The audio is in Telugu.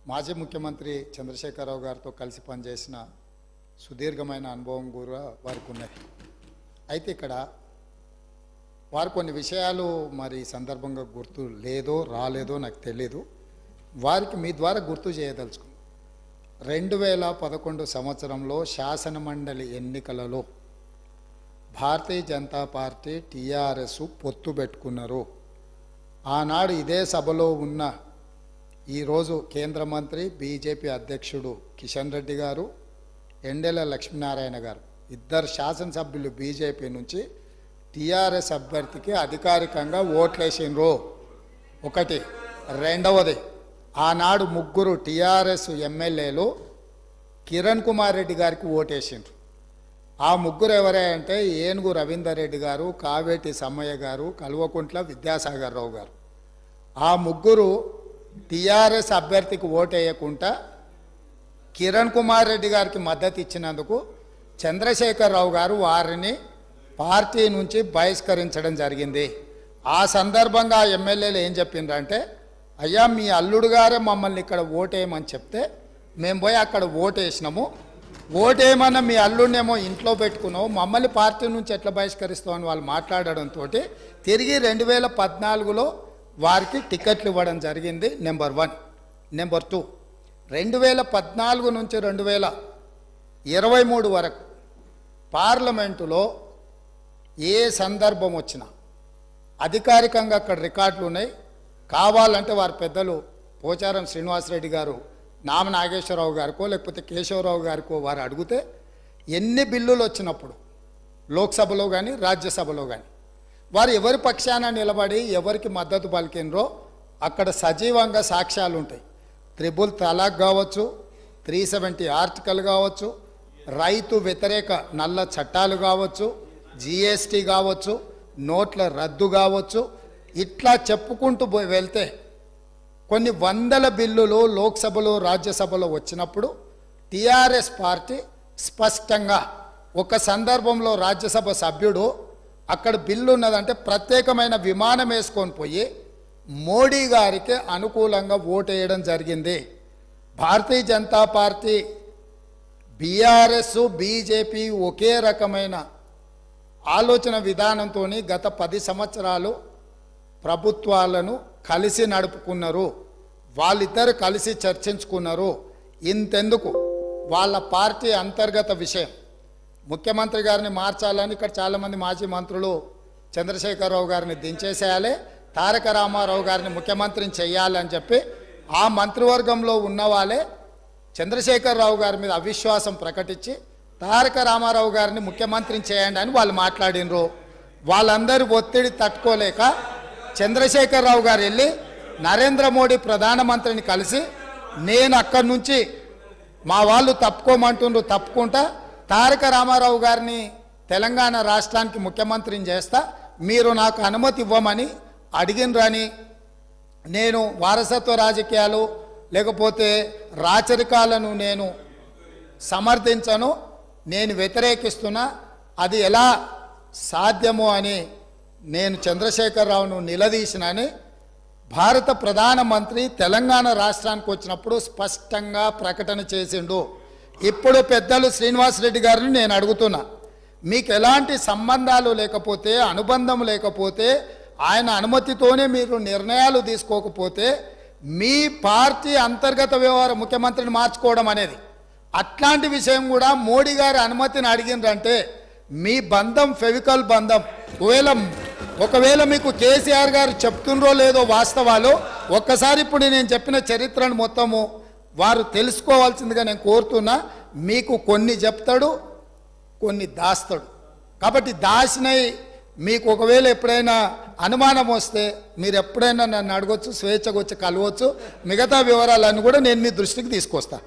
మాజీ ముఖ్యమంత్రి చంద్రశేఖరరావు గారితో కలిసి పనిచేసిన సుదీర్ఘమైన అనుభవం కూడా వారికి ఉన్నది. అయితే ఇక్కడ వారు కొన్ని విషయాలు మరి సందర్భంగా గుర్తు లేదో రాలేదో నాకు తెలియదు. వారికి మీ ద్వారా గుర్తు చేయదలుచుకున్నాను. 2011 సంవత్సరంలో శాసనమండలి ఎన్నికలలో భారతీయ జనతా పార్టీ టీఆర్ఎస్ పొత్తు పెట్టుకున్నారు. ఆనాడు ఇదే సభలో ఉన్న ఈరోజు కేంద్ర మంత్రి బీజేపీ అధ్యక్షుడు కిషన్ రెడ్డి గారు, ఎండెల లక్ష్మీనారాయణ గారు ఇద్దరు శాసనసభ్యులు బీజేపీ నుంచి టీఆర్ఎస్ అభ్యర్థికి అధికారికంగా ఓట్లేసిండ్రు. ఒకటి. రెండవది, ఆనాడు ముగ్గురు టీఆర్ఎస్ ఎమ్మెల్యేలు కిరణ్ కుమార్ రెడ్డి గారికి ఓటేసిండ్రు. ఆ ముగ్గురు ఎవరంటే ఏనుగు రవీందర్ రెడ్డి గారు, కావేటి సమ్మయ్య గారు, కల్వకుంట్ల విద్యాసాగర్ రావు గారు. ఆ ముగ్గురు టీఆర్ఎస్ అభ్యర్థికి ఓటేయకుండా కిరణ్ కుమార్ రెడ్డి గారికి మద్దతు ఇచ్చినందుకు చంద్రశేఖరరావు గారు వారిని పార్టీ నుంచి బహిష్కరించడం జరిగింది. ఆ సందర్భంగా ఎమ్మెల్యేలు ఏం చెప్పిండ్రంటే, అయ్యా మీ అల్లుడు గారే మమ్మల్ని ఇక్కడ ఓటేయమని చెప్తే మేము పోయి అక్కడ ఓటేసినాము, ఓటేయమన్న మీ అల్లుడినేమో ఇంట్లో పెట్టుకున్నావు, మమ్మల్ని పార్టీ నుంచి ఎట్లా బహిష్కరిస్తామని వాళ్ళు మాట్లాడడంతో తిరిగి 2014లో వారికి టికెట్లు ఇవ్వడం జరిగింది. నెంబర్ 1. నెంబర్ 2, 2014 నుంచి 2023 వరకు పార్లమెంటులో ఏ సందర్భం వచ్చినా అధికారికంగా అక్కడ రికార్డులు ఉన్నాయి. కావాలంటే వారి పెద్దలు పోచారం శ్రీనివాసరెడ్డి గారు, నామ నాగేశ్వరరావు గారికో లేకపోతే కేశవరావు గారికో వారు అడిగితే ఎన్ని బిల్లులు వచ్చినప్పుడు లోక్సభలో కానీ రాజ్యసభలో కానీ వారు ఎవరి పక్షాన నిలబడి ఎవరికి మద్దతు పలికినరో అక్కడ సజీవంగా సాక్ష్యాలు ఉంటాయి. 3 తలాక్ కావచ్చు, 370 ఆర్టికల్ కావచ్చు, రైతు వ్యతిరేక నల్ల చట్టాలు కావచ్చు, జిఎస్టీ కావచ్చు, నోట్ల రద్దు కావచ్చు, ఇట్లా చెప్పుకుంటూ వెళ్తే కొన్ని వందల బిల్లులు లోక్సభలో రాజ్యసభలో వచ్చినప్పుడు టీఆర్ఎస్ పార్టీ స్పష్టంగా ఒక సందర్భంలో రాజ్యసభ సభ్యుడు అక్కడ బిల్లు ఉన్నదంటే ప్రత్యేకమైన విమానం వేసుకొని పోయి మోడీ గారికి అనుకూలంగా ఓటేయడం జరిగింది. Bharatiya Janata party, BRS, BJP ఒకే రకమైన ఆలోచన విధానంతో గత 10 సంవత్సరాలు ప్రభుత్వాలను కలిసి నడుపుకున్నారు. వాళ్ళిద్దరు కలిసి చర్చించుకున్నారు. ఇంతెందుకు వాళ్ళ పార్టీ అంతర్గత విషయం ముఖ్యమంత్రి గారిని మార్చాలని ఇక్కడ చాలామంది మాజీ మంత్రులు చంద్రశేఖరరావు గారిని దించేసేయాలి, తారక రామారావు గారిని ముఖ్యమంత్రిని చేయాలని చెప్పి ఆ మంత్రివర్గంలో ఉన్న వాళ్ళే చంద్రశేఖరరావు గారి మీద అవిశ్వాసం ప్రకటించి తారక రామారావు గారిని ముఖ్యమంత్రిని చేయండి అని వాళ్ళు మాట్లాడినరు. వాళ్ళందరూ ఒత్తిడి తట్టుకోలేక చంద్రశేఖరరావు గారు వెళ్ళి నరేంద్ర మోడీ ప్రధానమంత్రిని కలిసి నేను అక్కడి నుంచి మా వాళ్ళు తప్పుకోమంటుండ్రు, తప్పుకుంటా తారక రామారావు గారిని తెలంగాణ రాష్ట్రానికి ముఖ్యమంత్రిని చేస్తా, మీరు నాకు అనుమతి ఇవ్వమని అడిగినరని, నేను వారసత్వ రాజకీయాలు లేకపోతే రాచరికాలను నేను సమర్థించను, నేను వ్యతిరేకిస్తున్నా, అది ఎలా సాధ్యమో అని నేను చంద్రశేఖరరావును నిలదీసినని భారత ప్రధానమంత్రి తెలంగాణ రాష్ట్రానికి వచ్చినప్పుడు స్పష్టంగా ప్రకటన చేసిండు. ఇప్పుడు పెద్దలు శ్రీనివాసరెడ్డి గారిని నేను అడుగుతున్నా, మీకు ఎలాంటి సంబంధాలు లేకపోతే, అనుబంధం లేకపోతే, ఆయన అనుమతితోనే మీరు నిర్ణయాలు తీసుకోకపోతే మీ పార్టీ అంతర్గత వ్యవహార ముఖ్యమంత్రిని మార్చుకోవడం అనేది, అట్లాంటి విషయం కూడా మోడీ గారి అనుమతిని అడిగిండ్రంటే మీ బంధం ఫెవికల్ బంధం. ఒకవేళ మీకు కేసీఆర్ గారు చెప్తుండ్రో లేదో వాస్తవాలు ఒక్కసారి ఇప్పుడు నేను చెప్పిన చరిత్రను మొత్తము వారు తెలుసుకోవాల్సిందిగా నేను కోరుతున్నా. మీకు కొన్ని చెప్తాడు, కొన్ని దాస్తాడు. కాబట్టి దాసినై మీకు ఒకవేళ ఎప్పుడైనా అనుమానం వస్తే మీరు ఎప్పుడైనా నన్ను అడగొచ్చు, స్వేచ్ఛగా వచ్చి కలవచ్చు. మిగతా వివరాలన్నీ కూడా నేను మీ దృష్టికి తీసుకొస్తాను.